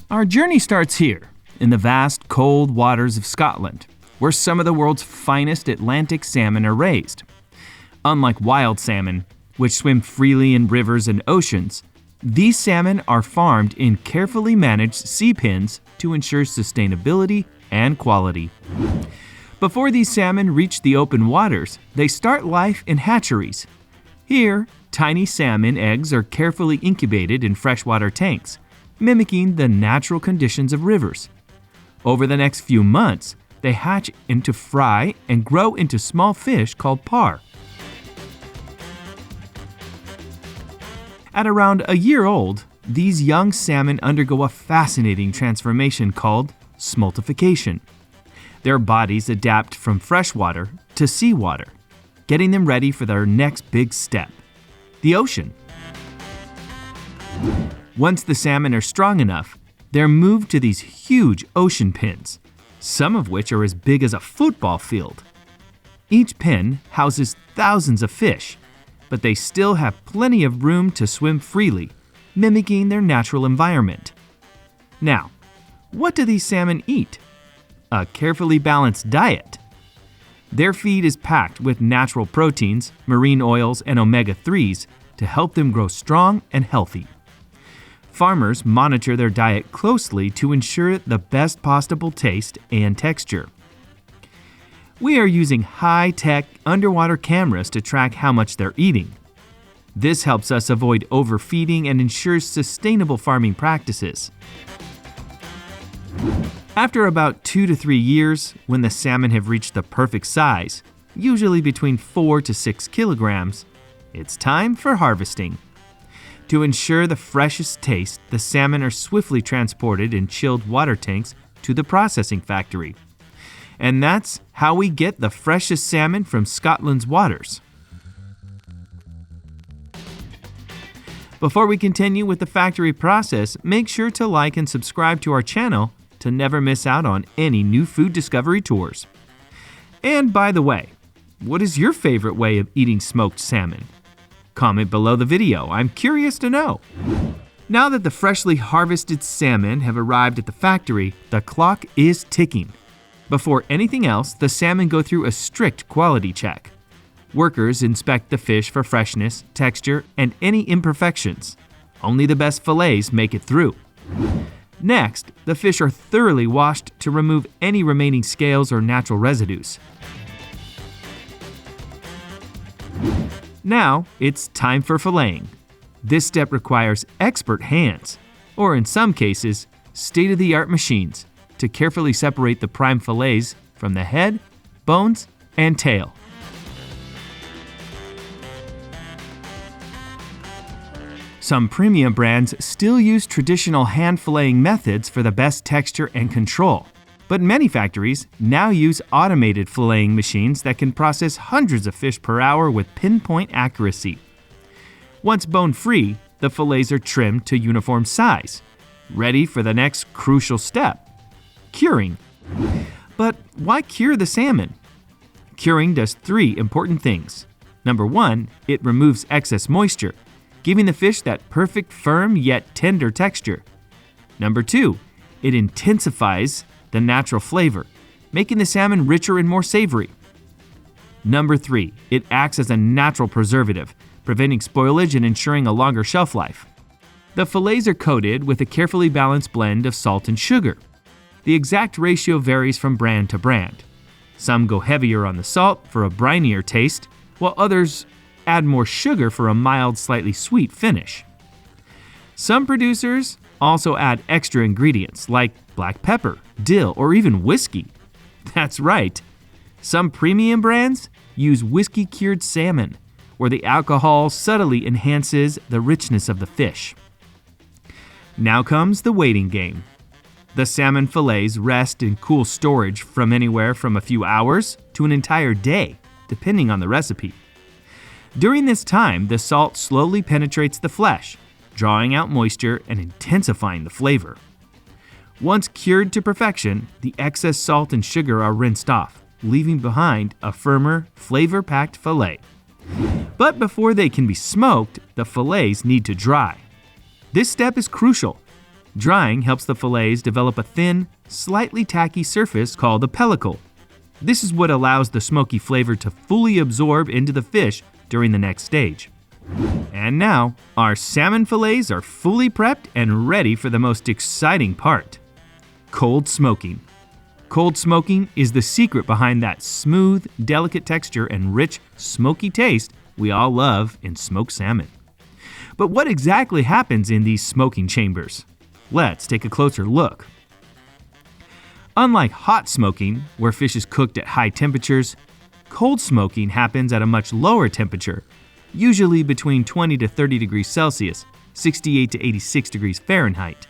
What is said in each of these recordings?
Our journey starts here, in the vast, cold waters of Scotland, where some of the world's finest Atlantic salmon are raised. Unlike wild salmon, which swim freely in rivers and oceans, these salmon are farmed in carefully managed sea pens to ensure sustainability and quality. Before these salmon reach the open waters, they start life in hatcheries. Here, tiny salmon eggs are carefully incubated in freshwater tanks, mimicking the natural conditions of rivers. Over the next few months, they hatch into fry and grow into small fish called parr. At around a year old, these young salmon undergo a fascinating transformation called smoltification. Their bodies adapt from freshwater to seawater, getting them ready for their next big step, the ocean. Once the salmon are strong enough, they're moved to these huge ocean pens, some of which are as big as a football field. Each pen houses thousands of fish, but they still have plenty of room to swim freely, mimicking their natural environment. Now, what do these salmon eat? A carefully balanced diet. Their feed is packed with natural proteins, marine oils, and omega-3s to help them grow strong and healthy. Farmers monitor their diet closely to ensure the best possible taste and texture. We are using high-tech underwater cameras to track how much they're eating. This helps us avoid overfeeding and ensures sustainable farming practices. After about 2 to 3 years, when the salmon have reached the perfect size, usually between 4 to 6 kilograms, it's time for harvesting. To ensure the freshest taste, the salmon are swiftly transported in chilled water tanks to the processing factory. And that's how we get the freshest salmon from Scotland's waters. Before we continue with the factory process, make sure to like and subscribe to our channel to never miss out on any new food discovery tours. And by the way, what is your favorite way of eating smoked salmon? Comment below the video, I'm curious to know. Now that the freshly harvested salmon have arrived at the factory, the clock is ticking. Before anything else, the salmon go through a strict quality check. Workers inspect the fish for freshness, texture, and any imperfections. Only the best fillets make it through. Next, the fish are thoroughly washed to remove any remaining scales or natural residues. Now, it's time for filleting. This step requires expert hands, or in some cases, state-of-the-art machines, to carefully separate the prime fillets from the head, bones, and tail. Some premium brands still use traditional hand filleting methods for the best texture and control, but many factories now use automated filleting machines that can process hundreds of fish per hour with pinpoint accuracy. Once bone-free, the fillets are trimmed to uniform size, ready for the next crucial step: curing. But why cure the salmon? Curing does 3 important things. Number 1, it removes excess moisture, giving the fish that perfect firm yet tender texture. Number 2, it intensifies the natural flavor, making the salmon richer and more savory. Number 3, it acts as a natural preservative, preventing spoilage and ensuring a longer shelf life. The fillets are coated with a carefully balanced blend of salt and sugar. The exact ratio varies from brand to brand. Some go heavier on the salt for a brinier taste, while others add more sugar for a mild, slightly sweet finish. Some producers also add extra ingredients like black pepper, dill, or even whiskey. That's right. Some premium brands use whiskey-cured salmon, where the alcohol subtly enhances the richness of the fish. Now comes the waiting game. The salmon fillets rest in cool storage from anywhere from a few hours to an entire day, depending on the recipe. During this time, the salt slowly penetrates the flesh, drawing out moisture and intensifying the flavor. Once cured to perfection, the excess salt and sugar are rinsed off, leaving behind a firmer, flavor-packed fillet. But before they can be smoked, the fillets need to dry. This step is crucial. Drying helps the fillets develop a thin, slightly tacky surface called a pellicle. This is what allows the smoky flavor to fully absorb into the fish during the next stage. And now, our salmon fillets are fully prepped and ready for the most exciting part: cold smoking. Cold smoking is the secret behind that smooth, delicate texture and rich, smoky taste we all love in smoked salmon. But what exactly happens in these smoking chambers? Let's take a closer look. Unlike hot smoking, where fish is cooked at high temperatures, cold smoking happens at a much lower temperature, usually between 20 to 30 degrees Celsius, 68 to 86 degrees Fahrenheit.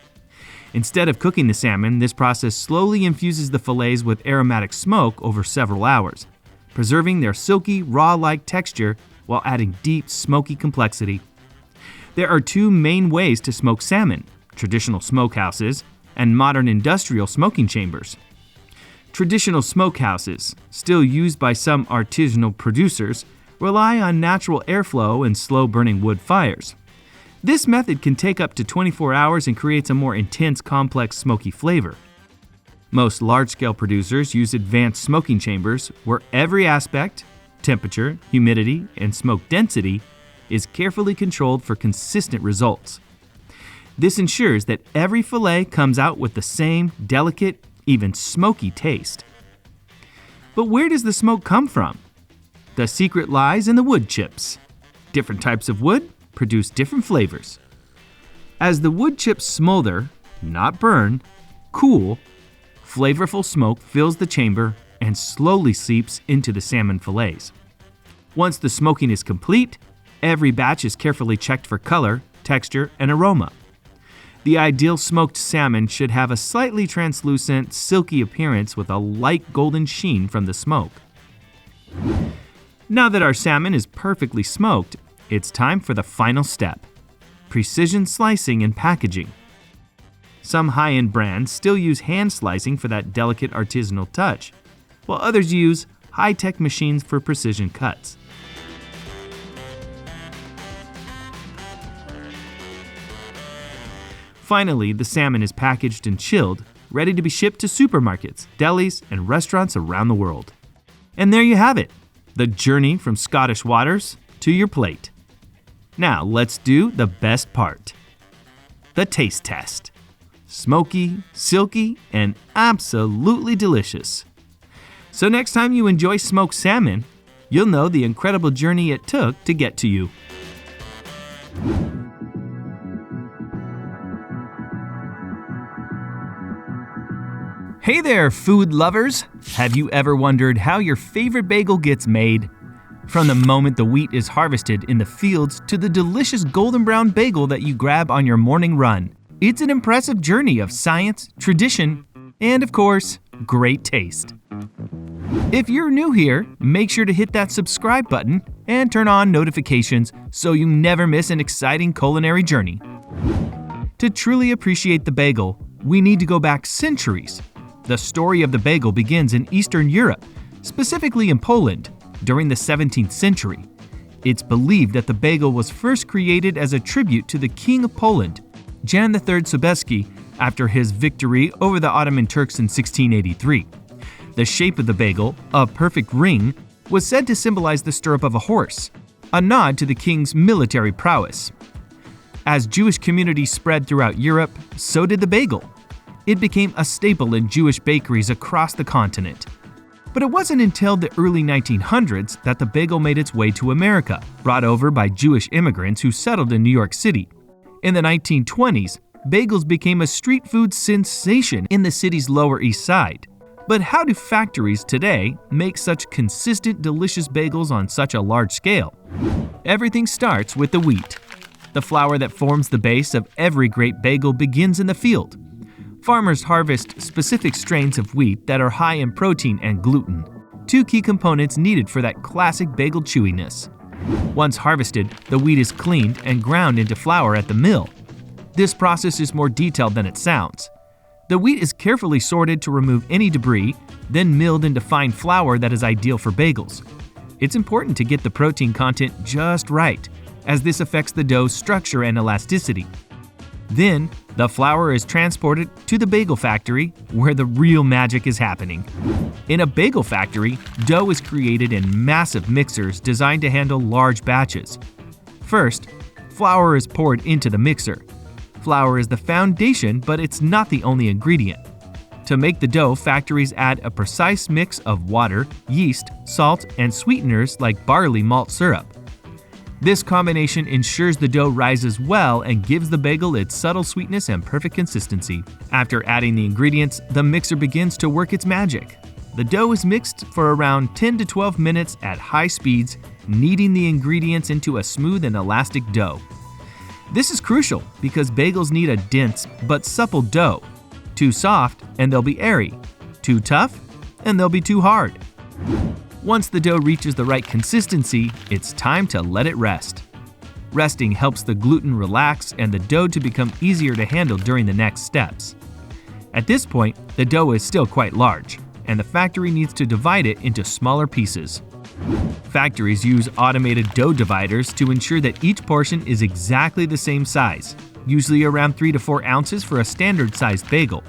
Instead of cooking the salmon, this process slowly infuses the fillets with aromatic smoke over several hours, preserving their silky, raw-like texture while adding deep, smoky complexity. There are two main ways to smoke salmon: traditional smokehouses and modern industrial smoking chambers. Traditional smokehouses, still used by some artisanal producers, rely on natural airflow and slow-burning wood fires. This method can take up to 24 hours and creates a more intense, complex, smoky flavor. Most large-scale producers use advanced smoking chambers where every aspect, temperature, humidity, and smoke density is carefully controlled for consistent results. This ensures that every fillet comes out with the same delicate, even smoky taste. But where does the smoke come from? The secret lies in the wood chips. Different types of wood produce different flavors. As the wood chips smolder, not burn, cool, flavorful smoke fills the chamber and slowly seeps into the salmon fillets. Once the smoking is complete, every batch is carefully checked for color, texture, and aroma. The ideal smoked salmon should have a slightly translucent, silky appearance with a light golden sheen from the smoke. Now that our salmon is perfectly smoked, it's time for the final step: precision slicing and packaging. Some high-end brands still use hand slicing for that delicate artisanal touch, while others use high-tech machines for precision cuts. Finally, the salmon is packaged and chilled, ready to be shipped to supermarkets, delis, and restaurants around the world. And there you have it, the journey from Scottish waters to your plate. Now let's do the best part: the taste test. Smoky, silky, and absolutely delicious. So next time you enjoy smoked salmon, you'll know the incredible journey it took to get to you. Hey there, food lovers! Have you ever wondered how your favorite bagel gets made? From the moment the wheat is harvested in the fields to the delicious golden brown bagel that you grab on your morning run, it's an impressive journey of science, tradition, and of course, great taste. If you're new here, make sure to hit that subscribe button and turn on notifications so you never miss an exciting culinary journey. To truly appreciate the bagel, we need to go back centuries. The story of the bagel begins in Eastern Europe, specifically in Poland, during the 17th century. It's believed that the bagel was first created as a tribute to the King of Poland, Jan III Sobieski, after his victory over the Ottoman Turks in 1683. The shape of the bagel, a perfect ring, was said to symbolize the stirrup of a horse, a nod to the king's military prowess. As Jewish communities spread throughout Europe, so did the bagel. It became a staple in Jewish bakeries across the continent. But it wasn't until the early 1900s that the bagel made its way to America, brought over by Jewish immigrants who settled in New York City. In the 1920s, bagels became a street food sensation in the city's Lower East Side. But how do factories today make such consistent, delicious bagels on such a large scale? Everything starts with the wheat. The flour that forms the base of every great bagel begins in the field. Farmers harvest specific strains of wheat that are high in protein and gluten, two key components needed for that classic bagel chewiness. Once harvested, the wheat is cleaned and ground into flour at the mill. This process is more detailed than it sounds. The wheat is carefully sorted to remove any debris, then milled into fine flour that is ideal for bagels. It's important to get the protein content just right, as this affects the dough's structure and elasticity. Then, the flour is transported to the bagel factory where the real magic is happening. In a bagel factory, dough is created in massive mixers designed to handle large batches. First, flour is poured into the mixer. Flour is the foundation, but it's not the only ingredient. To make the dough, factories add a precise mix of water, yeast, salt, and sweeteners like barley malt syrup. This combination ensures the dough rises well and gives the bagel its subtle sweetness and perfect consistency. After adding the ingredients, the mixer begins to work its magic. The dough is mixed for around 10 to 12 minutes at high speeds, kneading the ingredients into a smooth and elastic dough. This is crucial because bagels need a dense but supple dough. Too soft and they'll be airy. Too tough and they'll be too hard. Once the dough reaches the right consistency, it's time to let it rest. Resting helps the gluten relax and the dough to become easier to handle during the next steps. At this point, the dough is still quite large, and the factory needs to divide it into smaller pieces. Factories use automated dough dividers to ensure that each portion is exactly the same size, usually around 3 to 4 ounces for a standard-sized bagel.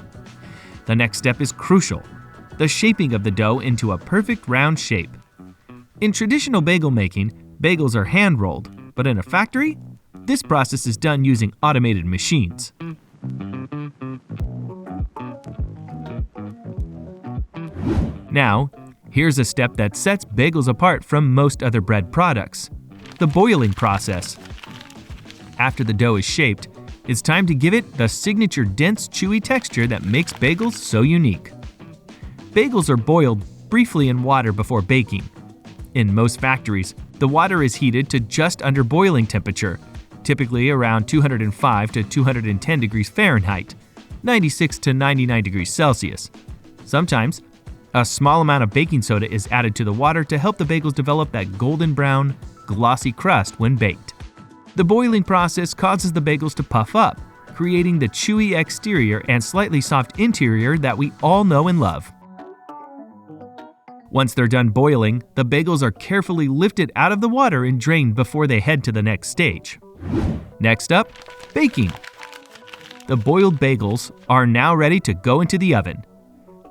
The next step is crucial: the shaping of the dough into a perfect round shape. In traditional bagel making, bagels are hand-rolled, but in a factory, this process is done using automated machines. Now, here's a step that sets bagels apart from most other bread products: the boiling process. After the dough is shaped, it's time to give it the signature dense, chewy texture that makes bagels so unique. Bagels are boiled briefly in water before baking. In most factories, the water is heated to just under boiling temperature, typically around 205 to 210 degrees Fahrenheit, 96 to 99 degrees Celsius. Sometimes, a small amount of baking soda is added to the water to help the bagels develop that golden brown, glossy crust when baked. The boiling process causes the bagels to puff up, creating the chewy exterior and slightly soft interior that we all know and love. Once they're done boiling, the bagels are carefully lifted out of the water and drained before they head to the next stage. Next up, baking. The boiled bagels are now ready to go into the oven.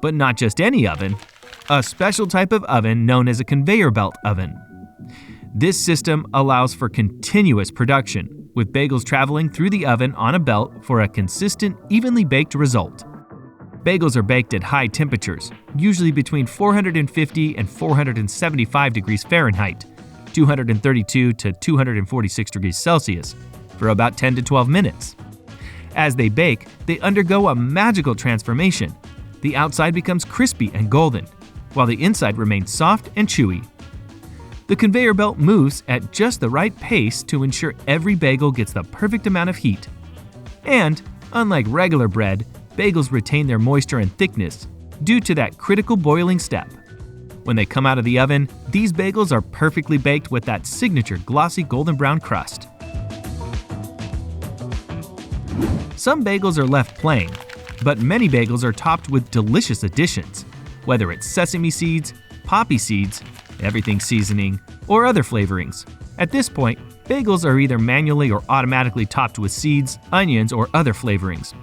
But not just any oven, a special type of oven known as a conveyor belt oven. This system allows for continuous production, with bagels traveling through the oven on a belt for a consistent, evenly baked result. Bagels are baked at high temperatures, usually between 450 and 475 degrees Fahrenheit, 232 to 246 degrees Celsius, for about 10 to 12 minutes. As they bake, they undergo a magical transformation. The outside becomes crispy and golden, while the inside remains soft and chewy. The conveyor belt moves at just the right pace to ensure every bagel gets the perfect amount of heat. And, unlike regular bread, bagels retain their moisture and thickness due to that critical boiling step. When they come out of the oven, these bagels are perfectly baked with that signature glossy golden brown crust. Some bagels are left plain, but many bagels are topped with delicious additions, whether it's sesame seeds, poppy seeds, everything seasoning, or other flavorings. At this point, bagels are either manually or automatically topped with seeds, onions, or other flavorings.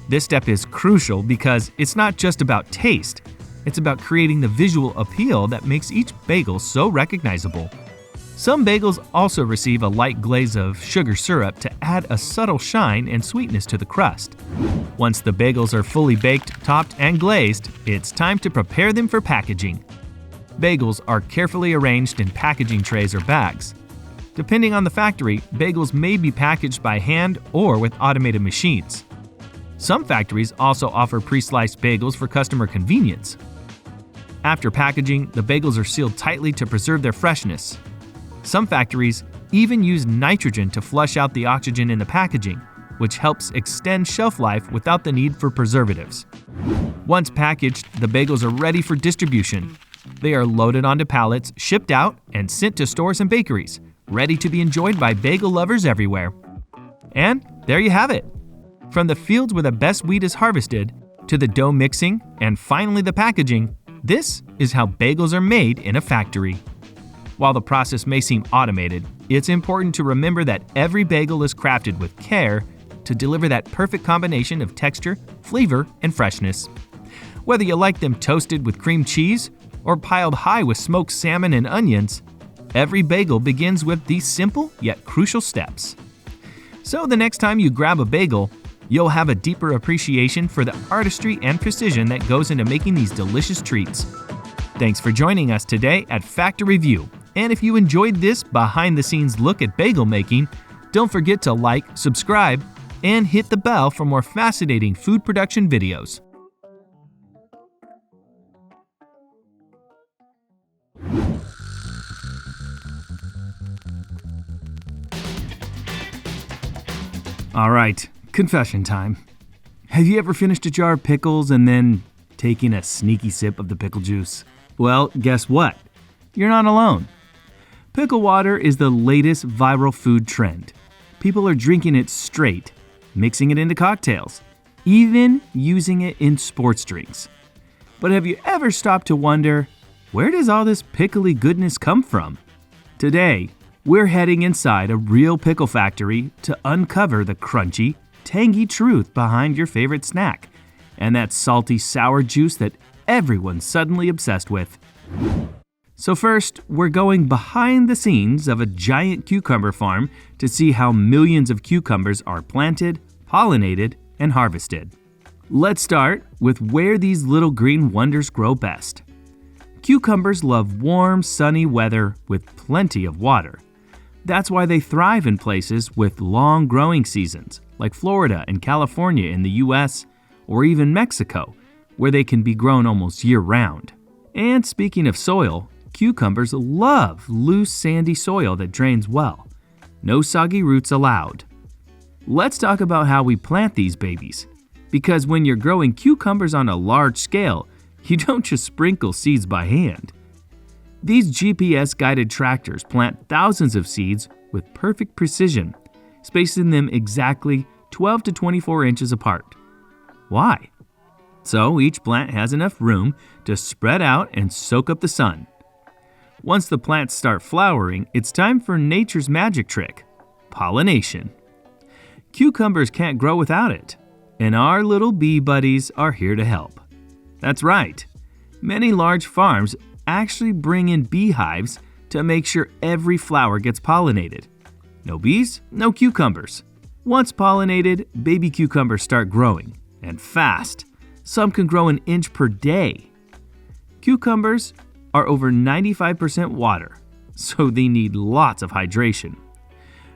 This step is crucial because it's not just about taste, it's about creating the visual appeal that makes each bagel so recognizable. Some bagels also receive a light glaze of sugar syrup to add a subtle shine and sweetness to the crust. Once the bagels are fully baked, topped, and glazed, it's time to prepare them for packaging. Bagels are carefully arranged in packaging trays or bags. Depending on the factory, bagels may be packaged by hand or with automated machines. Some factories also offer pre-sliced bagels for customer convenience. After packaging, the bagels are sealed tightly to preserve their freshness. Some factories even use nitrogen to flush out the oxygen in the packaging, which helps extend shelf life without the need for preservatives. Once packaged, the bagels are ready for distribution. They are loaded onto pallets, shipped out, and sent to stores and bakeries, ready to be enjoyed by bagel lovers everywhere. And there you have it. From the fields where the best wheat is harvested, to the dough mixing, and finally the packaging, this is how bagels are made in a factory. While the process may seem automated, it's important to remember that every bagel is crafted with care, to deliver that perfect combination of texture, flavor, and freshness. Whether you like them toasted with cream cheese or piled high with smoked salmon and onions, every bagel begins with these simple yet crucial steps. So the next time you grab a bagel, you'll have a deeper appreciation for the artistry and precision that goes into making these delicious treats. Thanks for joining us today at Factory View. And if you enjoyed this behind-the-scenes look at bagel making, don't forget to like, subscribe, and hit the bell for more fascinating food production videos. All right, confession time. Have you ever finished a jar of pickles and then taken a sneaky sip of the pickle juice? Well, guess what? You're not alone. Pickle water is the latest viral food trend. People are drinking it straight, mixing it into cocktails, even using it in sports drinks. But have you ever stopped to wonder, where does all this pickly goodness come from? Today, we're heading inside a real pickle factory to uncover the crunchy, tangy truth behind your favorite snack and that salty, sour juice that everyone's suddenly obsessed with. So first, we're going behind the scenes of a giant cucumber farm to see how millions of cucumbers are planted, pollinated, and harvested. Let's start with where these little green wonders grow best. Cucumbers love warm, sunny weather with plenty of water. That's why they thrive in places with long growing seasons, like Florida and California in the US, or even Mexico, where they can be grown almost year-round. And speaking of soil, cucumbers love loose, sandy soil that drains well. No soggy roots allowed. Let's talk about how we plant these babies. Because when you're growing cucumbers on a large scale, you don't just sprinkle seeds by hand. These GPS-guided tractors plant thousands of seeds with perfect precision, spacing them exactly 12 to 24 inches apart. Why? So each plant has enough room to spread out and soak up the sun. Once the plants start flowering, it's time for nature's magic trick, pollination. Cucumbers can't grow without it, and our little bee buddies are here to help. That's right. Many large farms actually bring in beehives to make sure every flower gets pollinated. No bees, no cucumbers. Once pollinated, baby cucumbers start growing, and fast. Some can grow an inch per day. Cucumbers are over 95% water, so they need lots of hydration.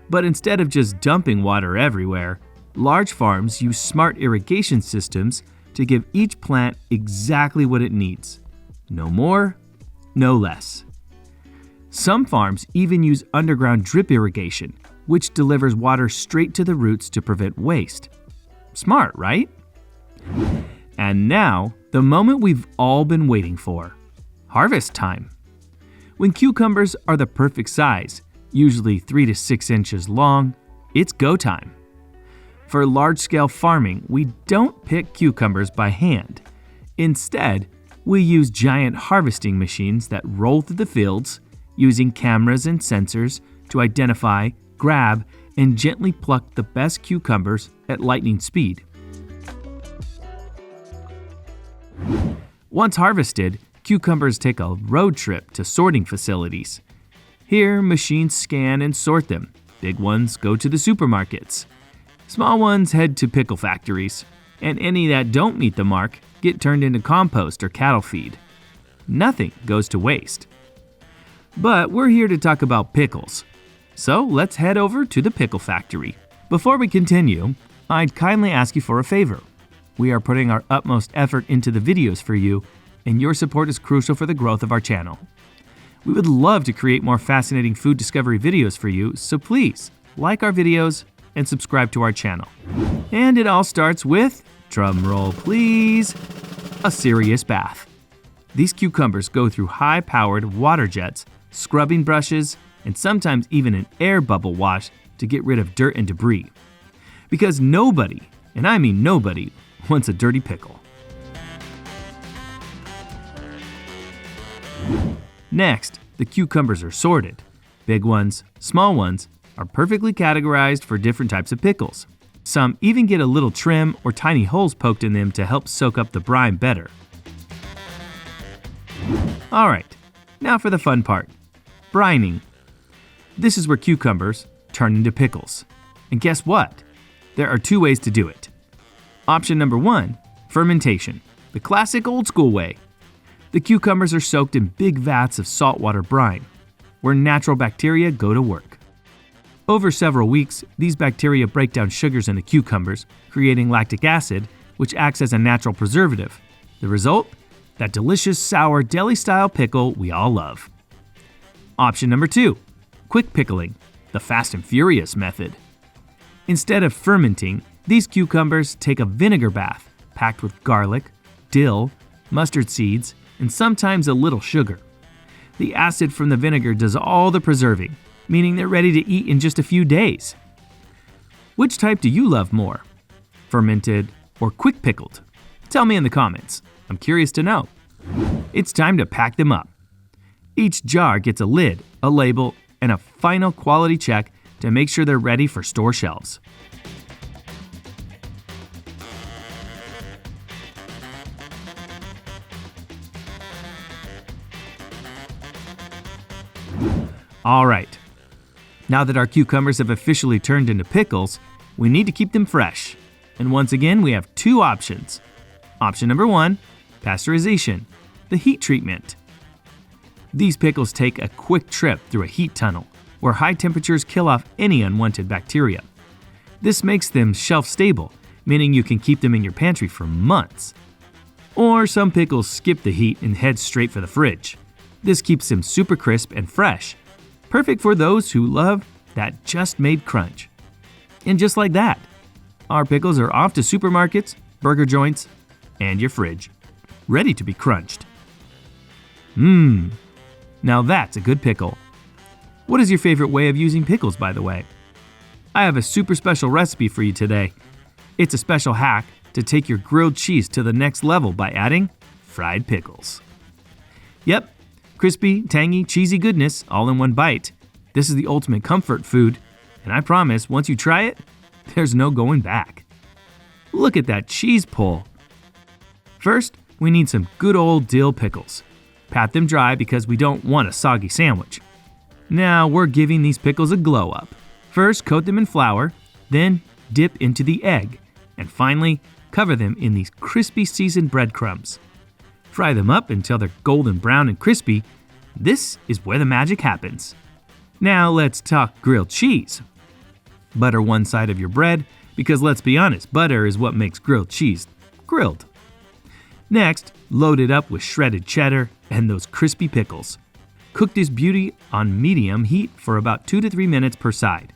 But instead of just dumping water everywhere, large farms use smart irrigation systems to give each plant exactly what it needs. No more, no less. Some farms even use underground drip irrigation, which delivers water straight to the roots to prevent waste. Smart, right? And now, the moment we've all been waiting for. Harvest time. When cucumbers are the perfect size, usually 3 to 6 inches long, it's go time. For large-scale farming, we don't pick cucumbers by hand. Instead, we use giant harvesting machines that roll through the fields, using cameras and sensors to identify, grab, and gently pluck the best cucumbers at lightning speed. Once harvested, cucumbers take a road trip to sorting facilities. Here, machines scan and sort them. Big ones go to the supermarkets. Small ones head to pickle factories, and any that don't meet the mark get turned into compost or cattle feed. Nothing goes to waste. But we're here to talk about pickles. So let's head over to the pickle factory. Before we continue, I'd kindly ask you for a favor. We are putting our utmost effort into the videos for you, and your support is crucial for the growth of our channel. We would love to create more fascinating food discovery videos for you, so please like our videos and subscribe to our channel. And it all starts with, drum roll please, a serious bath. These cucumbers go through high-powered water jets, scrubbing brushes, and sometimes even an air bubble wash to get rid of dirt and debris. Because nobody, and I mean nobody, wants a dirty pickle. Next, the cucumbers are sorted. Big ones, small ones, are perfectly categorized for different types of pickles. Some even get a little trim or tiny holes poked in them to help soak up the brine better. Alright, now for the fun part, brining. This is where cucumbers turn into pickles. And guess what? There are 2 ways to do it. Option number 1, fermentation, the classic old school way. The cucumbers are soaked in big vats of saltwater brine, where natural bacteria go to work. Over several weeks, these bacteria break down sugars in the cucumbers, creating lactic acid, which acts as a natural preservative. The result? That delicious, sour, deli-style pickle we all love. Option number 2, quick pickling, the fast and furious method. Instead of fermenting, these cucumbers take a vinegar bath packed with garlic, dill, mustard seeds, and sometimes a little sugar. The acid from the vinegar does all the preserving, meaning they're ready to eat in just a few days. Which type do you love more? Fermented or quick pickled? Tell me in the comments. I'm curious to know. It's time to pack them up. Each jar gets a lid, a label, and a final quality check to make sure they're ready for store shelves. All right, now that our cucumbers have officially turned into pickles, we need to keep them fresh. And once again, we have 2 options. Option number 1, pasteurization, the heat treatment. These pickles take a quick trip through a heat tunnel, where high temperatures kill off any unwanted bacteria. This makes them shelf-stable, meaning you can keep them in your pantry for months. Or some pickles skip the heat and head straight for the fridge. This keeps them super crisp and fresh, perfect for those who love that just-made crunch. And just like that, our pickles are off to supermarkets, burger joints, and your fridge, ready to be crunched. Now that's a good pickle. What is your favorite way of using pickles, by the way? I have a super special recipe for you today. It's a special hack to take your grilled cheese to the next level by adding fried pickles. Yep, crispy, tangy, cheesy goodness all in one bite. This is the ultimate comfort food, and I promise once you try it, there's no going back. Look at that cheese pull. First, we need some good old dill pickles. Pat them dry because we don't want a soggy sandwich. Now we're giving these pickles a glow up. First, coat them in flour, then dip into the egg, and finally, cover them in these crispy seasoned breadcrumbs. Fry them up until they're golden brown and crispy. This is where the magic happens. Now let's talk grilled cheese. Butter one side of your bread, because let's be honest, butter is what makes grilled cheese grilled. Next, load it up with shredded cheddar and those crispy pickles. Cook this beauty on medium heat for about 2 to 3 minutes per side.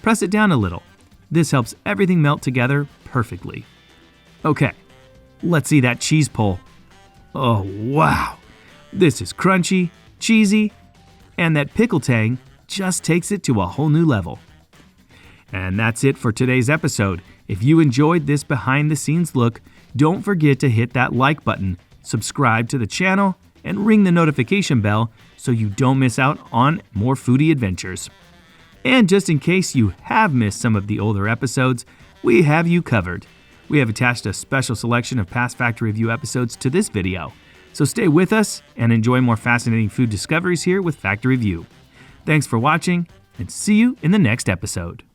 Press it down a little. This helps everything melt together perfectly. Okay, let's see that cheese pull. Oh wow, this is crunchy, cheesy, and that pickle tang just takes it to a whole new level. And that's it for today's episode. If you enjoyed this behind the scenes look, don't forget to hit that like button, subscribe to the channel, and ring the notification bell so you don't miss out on more foodie adventures. And just in case you have missed some of the older episodes, we have you covered. We have attached a special selection of past Factory Review episodes to this video. So stay with us and enjoy more fascinating food discoveries here with Factory Review. Thanks for watching, and see you in the next episode.